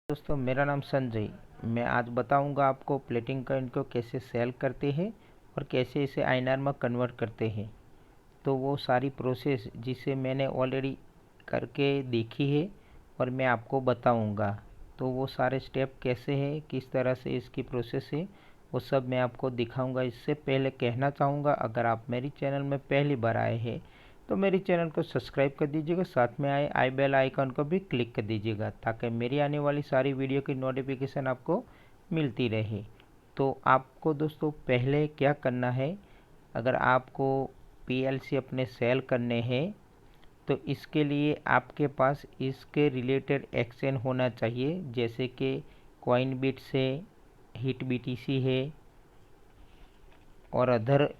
दोस्तों, मेरा नाम संजय। मैं आज बताऊंगा आपको प्लेटिंग कॉइन को कैसे सेल करते हैं और कैसे इसे आईएनआर में कन्वर्ट करते हैं। तो वो सारी प्रोसेस जिसे मैंने ऑलरेडी करके देखी है और मैं आपको बताऊंगा। तो वो सारे स्टेप कैसे हैं, किस तरह से इसकी प्रोसेस है, वो सब मैं आपको दिखाऊंगा। इससे पहले कहना चाहूँगा, अगर आप मेरी चैनल में पहली बार आए हैं तो मेरी चैनल को सब्सक्राइब कर दीजिएगा, साथ में आए आई बेल आइकन को भी क्लिक कर दीजिएगा ताकि मेरी आने वाली सारी वीडियो की नोटिफिकेशन आपको मिलती रहे। तो आपको दोस्तों पहले क्या करना है, अगर आपको पीएलसी अपने सेल करने हैं तो इसके लिए आपके पास इसके रिलेटेड एक्सचेंज होना चाहिए, जैसे कि कॉइनबिट से, हिट बीटीसी है और अदर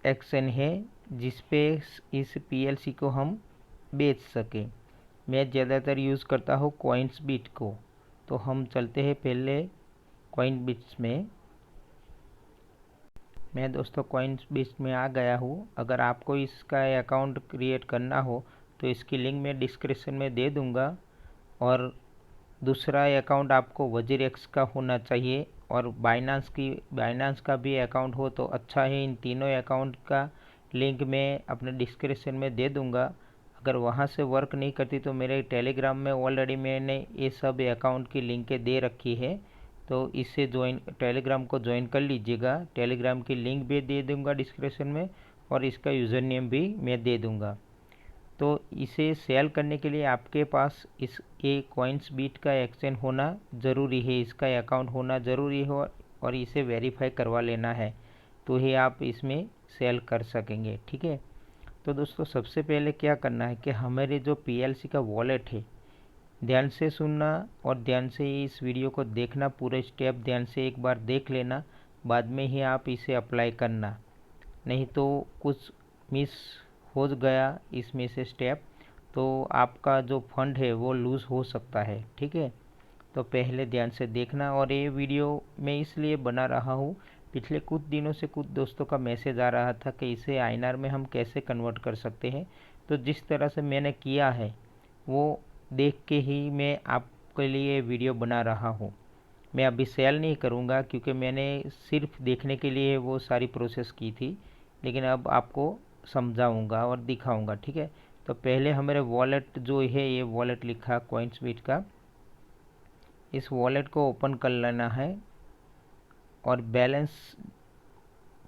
एक्सचेंज है जिस पे इस पीएलसी को हम बेच सकें। मैं ज़्यादातर यूज़ करता हूँ कॉइन्सबिट को। तो हम चलते हैं पहले कॉइनबिट्स में। मैं दोस्तों कॉइनबिट्स में आ गया हूँ। अगर आपको इसका अकाउंट क्रिएट करना हो तो इसकी लिंक मैं डिस्क्रिप्शन में दे दूँगा। और दूसरा अकाउंट आपको वजीरेक्स का होना चाहिए और बाइनांस का भी अकाउंट हो तो अच्छा है। इन तीनों अकाउंट का लिंक मैं अपने डिस्क्रिप्शन में दे दूंगा। अगर वहाँ से वर्क नहीं करती तो मेरे टेलीग्राम में ऑलरेडी मैंने ये सब अकाउंट की लिंकें दे रखी है, तो इससे टेलीग्राम को ज्वाइन कर लीजिएगा। टेलीग्राम की लिंक भी दे दूंगा डिस्क्रिप्शन में और इसका यूज़र नेम भी मैं दे दूंगा। तो इसे सेल करने के लिए आपके पास इस कॉइन्सबिट का एक्सचेंज होना ज़रूरी है, इसका अकाउंट होना ज़रूरी है और इसे वेरीफाई करवा लेना है, तो ही आप इसमें सेल कर सकेंगे। ठीक है। तो दोस्तों सबसे पहले क्या करना है कि हमारे जो पीएलसी का वॉलेट है, ध्यान से सुनना और ध्यान से इस वीडियो को देखना, पूरे स्टेप ध्यान से एक बार देख लेना, बाद में ही आप इसे अप्लाई करना, नहीं तो कुछ मिस हो गया इसमें से स्टेप तो आपका जो फंड है वो लूज़ हो सकता है। ठीक है। तो पहले ध्यान से देखना। और ये वीडियो मैं इसलिए बना रहा हूँ, पिछले कुछ दिनों से कुछ दोस्तों का मैसेज आ रहा था कि इसे आईएनआर में हम कैसे कन्वर्ट कर सकते हैं। तो जिस तरह से मैंने किया है वो देख के ही मैं आपके लिए वीडियो बना रहा हूँ। मैं अभी सेल नहीं करूँगा क्योंकि मैंने सिर्फ देखने के लिए वो सारी प्रोसेस की थी, लेकिन अब आपको समझाऊँगा और दिखाऊँगा। ठीक है। तो पहले हमारे वॉलेट जो है, ये वॉलेट लिखा कॉइन्सबिट का, इस वॉलेट को ओपन कर लेना है और बैलेंस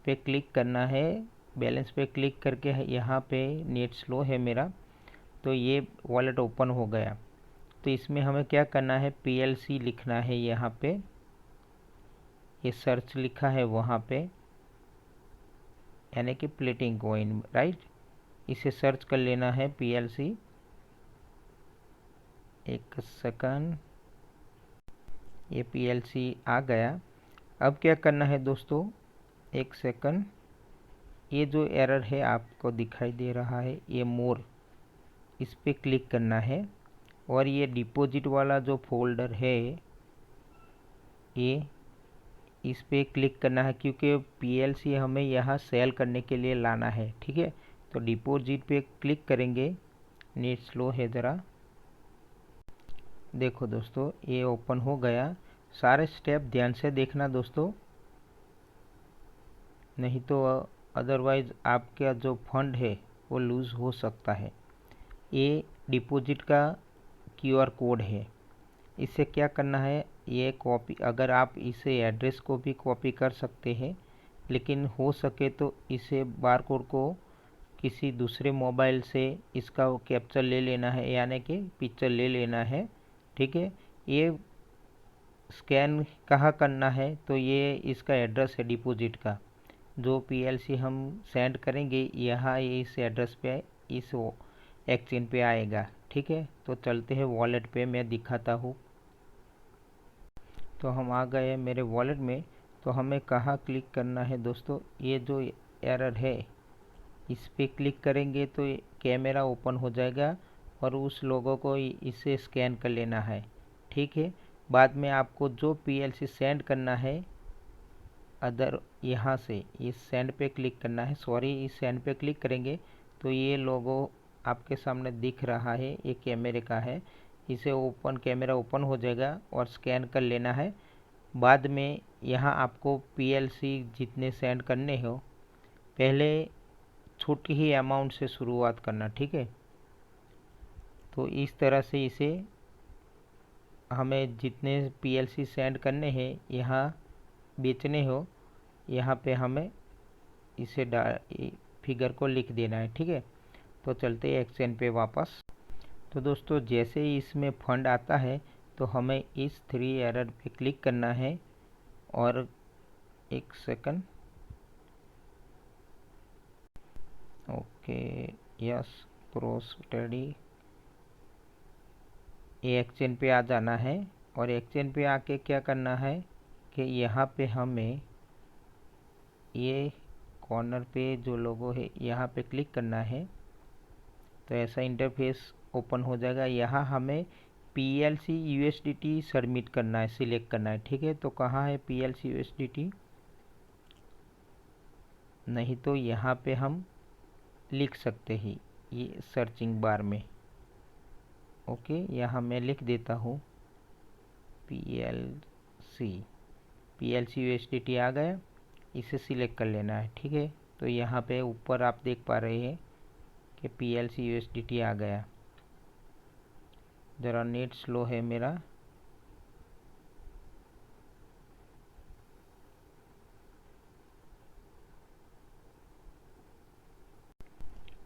पे क्लिक करना है। बैलेंस पे क्लिक करके यहाँ पे नेट स्लो है मेरा, तो ये वॉलेट ओपन हो गया। तो इसमें हमें क्या करना है, पीएलसी लिखना है यहाँ पे, ये सर्च लिखा है वहाँ पे, यानी कि प्लेटिंग कॉइन, राइट। इसे सर्च कर लेना है पीएलसी। एक सेकंड, ये पीएलसी आ गया। अब क्या करना है दोस्तों, एक सेकंड, ये जो एरर है आपको दिखाई दे रहा है, ये मोर, इस पे क्लिक करना है और ये डिपॉजिट वाला जो फोल्डर है ये, इस पे क्लिक करना है क्योंकि पीएलसी हमें यहाँ सेल करने के लिए लाना है। ठीक है। तो डिपॉजिट पे क्लिक करेंगे। नेट स्लो है ज़रा। देखो दोस्तों ये ओपन हो गया। सारे स्टेप ध्यान से देखना दोस्तों, नहीं तो अदरवाइज़ आपका जो फंड है वो लूज़ हो सकता है। ये डिपॉजिट का क्यूआर कोड है, इसे क्या करना है, ये कॉपी, अगर आप इसे एड्रेस को भी कॉपी कर सकते हैं, लेकिन हो सके तो इसे बारकोड को किसी दूसरे मोबाइल से इसका कैप्चर ले लेना है, यानी कि पिक्चर ले लेना है। ठीक है। ये स्कैन कहाँ करना है, तो ये इसका एड्रेस है डिपॉजिट का, जो पीएलसी हम सेंड करेंगे यहाँ इस एड्रेस पे, इस एक्सचेंज पे आएगा। ठीक है। तो चलते हैं वॉलेट पे, मैं दिखाता हूँ। तो हम आ गए मेरे वॉलेट में। तो हमें कहाँ क्लिक करना है दोस्तों, ये जो एरर है इस पे क्लिक करेंगे तो कैमरा ओपन हो जाएगा और उस लोगों को इसे स्कैन कर लेना है। ठीक है। बाद में आपको जो पीएलसी सेंड करना है अदर, यहाँ से इस सेंड पे क्लिक करना है, सॉरी इस सेंड पे क्लिक करेंगे तो ये लोगो आपके सामने दिख रहा है, ये कैमरे का है। इसे ओपन कैमरा ओपन हो जाएगा और स्कैन कर लेना है। बाद में यहाँ आपको पीएलसी जितने सेंड करने हो पहले छोटी ही अमाउंट से शुरुआत करना, ठीक है। तो इस तरह से इसे हमें जितने पीएलसी सेंड करने हैं यहाँ बेचने हो, यहाँ पे हमें इसे फिगर को लिख देना है, ठीक है। तो चलते हैं एक्सचेंज पे वापस। तो दोस्तों जैसे ही इसमें फंड आता है तो हमें इस 3 एरर पे क्लिक करना है और एक सेकंड, ओके यस प्रोस्टडी, ये एक्सचेंज पे आ जाना है। और एक्सचेंज पे आके क्या करना है कि यहाँ पे हमें ये कॉर्नर पे जो लोगो है यहाँ पे क्लिक करना है। तो ऐसा इंटरफेस ओपन हो जाएगा। यहाँ हमें पीएलसी यूएसडीटी सबमिट करना है, सिलेक्ट करना है, ठीक है। तो कहाँ है पीएलसी यूएसडीटी, नहीं तो यहाँ पे हम लिख सकते हैं ये सर्चिंग बार में, ओके। यहाँ मैं लिख देता हूँ पीएलसी यूएसडीटी आ गया, इसे सिलेक्ट कर लेना है, ठीक है। तो यहाँ पे ऊपर आप देख पा रहे हैं कि पीएलसी यूएसडीटी आ गया। ज़रा नेट स्लो है मेरा।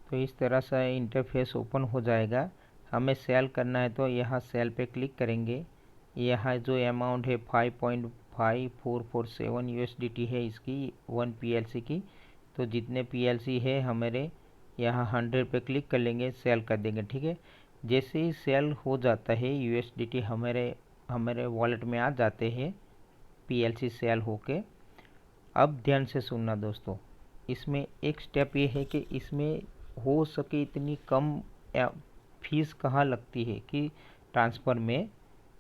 तो इस तरह से इंटरफेस ओपन हो जाएगा। हमें सेल करना है तो यहाँ सेल पे क्लिक करेंगे। यहाँ जो अमाउंट है 5.5447 यूएसडीटी है इसकी 1 पीएलसी की। तो जितने पीएलसी है हमारे यहाँ 100 पे क्लिक कर लेंगे, सेल कर देंगे, ठीक है। जैसे ही सेल हो जाता है यूएसडीटी हमारे वॉलेट में आ जाते हैं पीएलसी सेल होके। अब ध्यान से सुनना दोस्तों, इसमें एक स्टेप ये है कि इसमें हो सके इतनी कम फीस कहाँ लगती है कि ट्रांसफ़र में।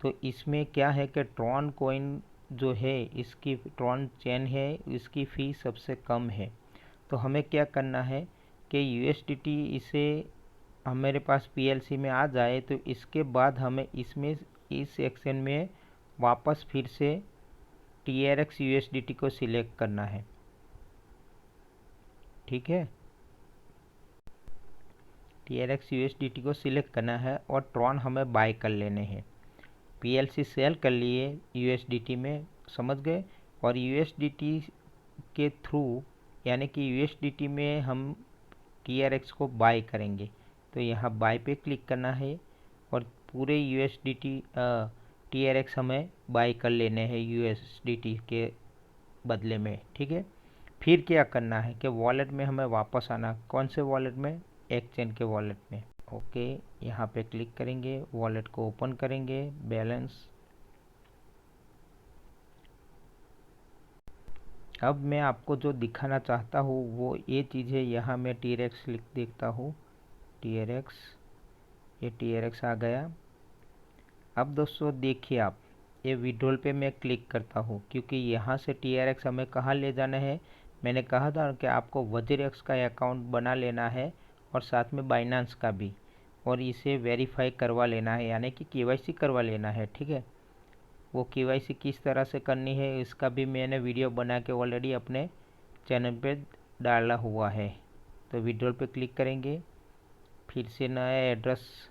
तो इसमें क्या है कि ट्रॉन कॉइन जो है, इसकी ट्रॉन चेन है, इसकी फ़ीस सबसे कम है। तो हमें क्या करना है कि यूएसडीटी इसे हमारे पास पीएलसी में आ जाए तो इसके बाद हमें इसमें इस सेक्शन में वापस फिर से TRX USDT को सिलेक्ट करना है, ठीक है। TRX USDT को सिलेक्ट करना है और ट्रॉन हमें बाय कर लेने हैं। पीएलसी सेल कर लिए USDT में, समझ गए। और USDT के थ्रू यानी कि USDT में हम TRX को बाय करेंगे। तो यहाँ बाय पे क्लिक करना है और पूरे USDT TRX हमें बाय कर लेने हैं USDT के बदले में, ठीक है। फिर क्या करना है कि वॉलेट में हमें वापस आना। कौन से वॉलेट में, एक्सचेंज के वॉलेट में, ओके। यहाँ पे क्लिक करेंगे, वॉलेट को ओपन करेंगे, बैलेंस। अब मैं आपको जो दिखाना चाहता हूँ वो ये चीज़ है। यहाँ मैं TRX लिख देता हूँ, TRX, ये TRX आ गया। अब दोस्तों देखिए आप, ये विड्रॉल पे मैं क्लिक करता हूँ क्योंकि यहाँ से TRX हमें कहाँ ले जाना है। मैंने कहा था कि आपको वज्रएक्स का अकाउंट बना लेना है और साथ में बाइनांस का भी, और इसे वेरीफाई करवा लेना है यानी कि KYC करवा लेना है, ठीक है। वो KYC किस तरह से करनी है इसका भी मैंने वीडियो बना के ऑलरेडी अपने चैनल पे डाला हुआ है। तो विड्रॉल पे क्लिक करेंगे, फिर से नया एड्रेस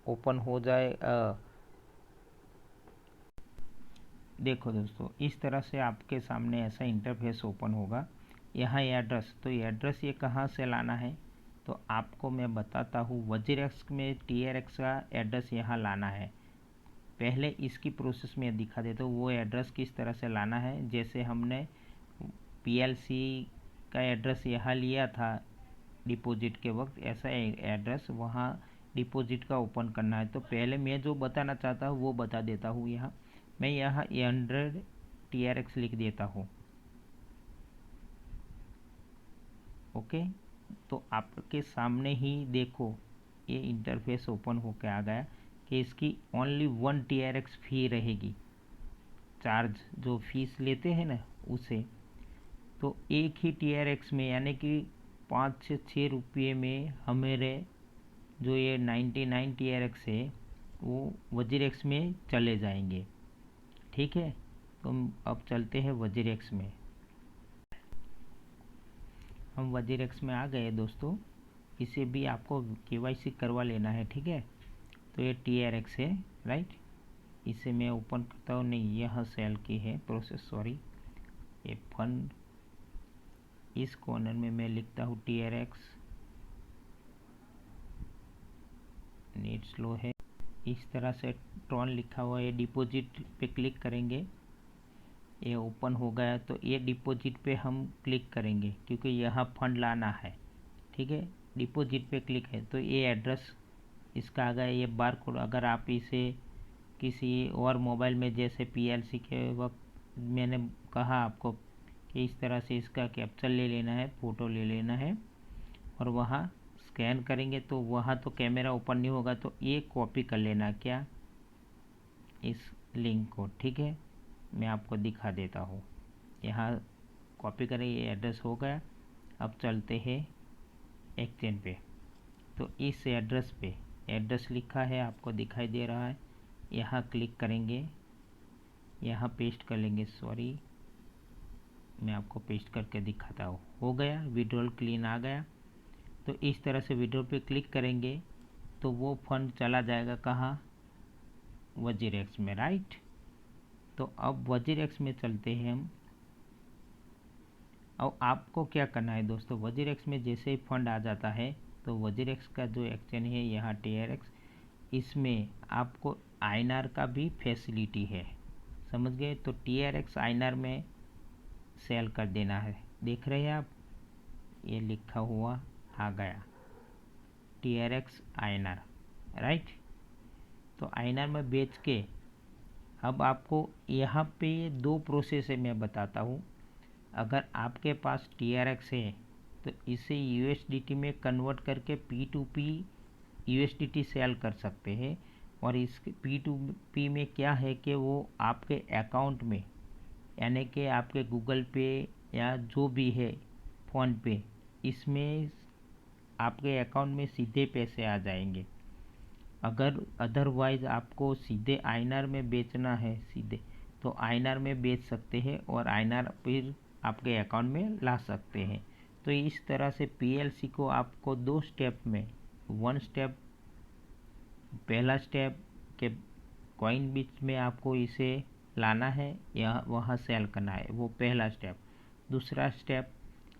ओपन हो जाए। देखो दोस्तों, इस तरह से आपके सामने ऐसा इंटरफेस ओपन होगा। यहाँ एड्रेस, तो एड्रेस ये कहाँ से लाना है तो आपको मैं बताता हूँ। वज्रएक्स में TRX का एड्रेस यहाँ लाना है। पहले इसकी प्रोसेस में दिखा देता हूँ वो एड्रेस किस तरह से लाना है। जैसे हमने PLC का एड्रेस यहाँ लिया था डिपॉजिट के वक्त, ऐसा एड्रेस वहाँ डिपॉजिट का ओपन करना है। तो पहले मैं जो बताना चाहता हूँ वो बता देता हूँ। यहाँ मैं यहाँ 100 TRX लिख देता हूँ, ओके। तो आपके सामने ही देखो ये इंटरफेस ओपन होकर आ गया कि इसकी ओनली 1 TRX फी रहेगी, चार्ज जो फीस लेते हैं ना उसे। तो एक ही TRX में यानी कि 5 से 6 रुपये में हमारे जो ये 99 TRX है वो वजीरेक्स में चले जाएंगे। ठीक है, तो हम अब चलते हैं वजीरेक्स में। हम वजीरेक्स में आ गए दोस्तों। इसे भी आपको केवाईसी करवा लेना है। ठीक है, तो ये TRX है, राइट। इसे मैं ओपन करता हूँ, नहीं यह सेल की है प्रोसेस, सॉरी। ये फंड, इस कॉर्नर में मैं लिखता हूँ TRX, नेट स्लो है। इस तरह से ट्रॉन लिखा हुआ है। डिपॉजिट पे क्लिक करेंगे, ये ओपन हो गया। तो ये डिपॉजिट पे हम क्लिक करेंगे क्योंकि यहाँ फंड लाना है। ठीक है, डिपॉजिट पे क्लिक है तो ये एड्रेस इसका आ गया, ये बार कोड। अगर आप इसे किसी और मोबाइल में, जैसे PLC के वक्त मैंने कहा आपको कि इस तरह से इसका कैप्चर ले लेना है, फ़ोटो ले लेना है और वहाँ स्कैन करेंगे तो वहाँ तो कैमरा ओपन नहीं होगा, तो ये कॉपी कर लेना, क्या, इस लिंक को। ठीक है, मैं आपको दिखा देता हूँ। यहाँ कॉपी करें, ये एड्रेस हो गया। अब चलते हैं एक्सचेंज पे। तो इस एड्रेस पे, एड्रेस लिखा है आपको दिखाई दे रहा है, यहाँ क्लिक करेंगे, यहाँ पेस्ट कर लेंगे। सॉरी, मैं आपको पेस्ट करके दिखाता हूँ। हो गया, विड्रॉल क्लीन आ गया। तो इस तरह से विड्रॉल पे क्लिक करेंगे तो वो फंड चला जाएगा कहाँ, वजीरेक्स में, राइट। तो अब वजीरेक्स में चलते हैं हम। अब आपको क्या करना है दोस्तों, वजीरेक्स में जैसे ही फंड आ जाता है तो वजीरेक्स का जो एक्सचेंज है यहाँ TRX, इसमें आपको INR का भी फैसिलिटी है, समझ गए। तो TRX INR में सेल कर देना है। देख रहे हैं आप, ये लिखा हुआ आ गया TRX INR, राइट। तो INR में बेच के अब आपको यहाँ पे दो प्रोसेस है, मैं बताता हूँ। अगर आपके पास TRX है तो इसे USDT में कन्वर्ट करके P2P USDT सेल कर सकते हैं। और इस P2P में क्या है कि वो आपके अकाउंट में, यानी कि आपके गूगल पे या जो भी है फ़ोन पे, इसमें आपके अकाउंट में सीधे पैसे आ जाएंगे। अगर अदरवाइज़ आपको सीधे INR में बेचना है सीधे, तो INR में बेच सकते हैं और INR फिर आपके अकाउंट में ला सकते हैं। तो इस तरह से PLC को आपको दो स्टेप में, वन स्टेप, पहला स्टेप के कॉइन बीच में आपको इसे लाना है या वहाँ सेल करना है, वो पहला स्टेप। दूसरा स्टेप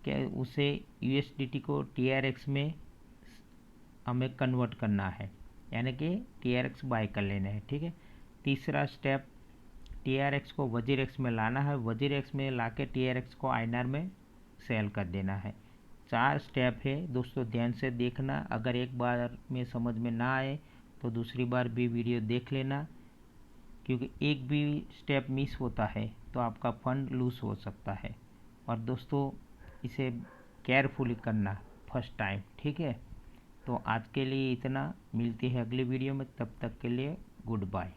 के उसे USDT को TRX में हमें कन्वर्ट करना है, यानी कि TRX बाय कर लेना है। ठीक है, तीसरा स्टेप TRX को वजीरेक्स में लाना है, वजीरेक्स में लाके TRX को INR में सेल कर देना है। 4 स्टेप है दोस्तों, ध्यान से देखना। अगर एक बार में समझ में ना आए तो दूसरी बार भी वीडियो देख लेना, क्योंकि एक भी स्टेप मिस होता है तो आपका फंड लूज हो सकता है। और दोस्तों इसे केयरफुली करना फर्स्ट टाइम। ठीक है, तो आज के लिए इतना, मिलती है अगली वीडियो में, तब तक के लिए गुड बाय।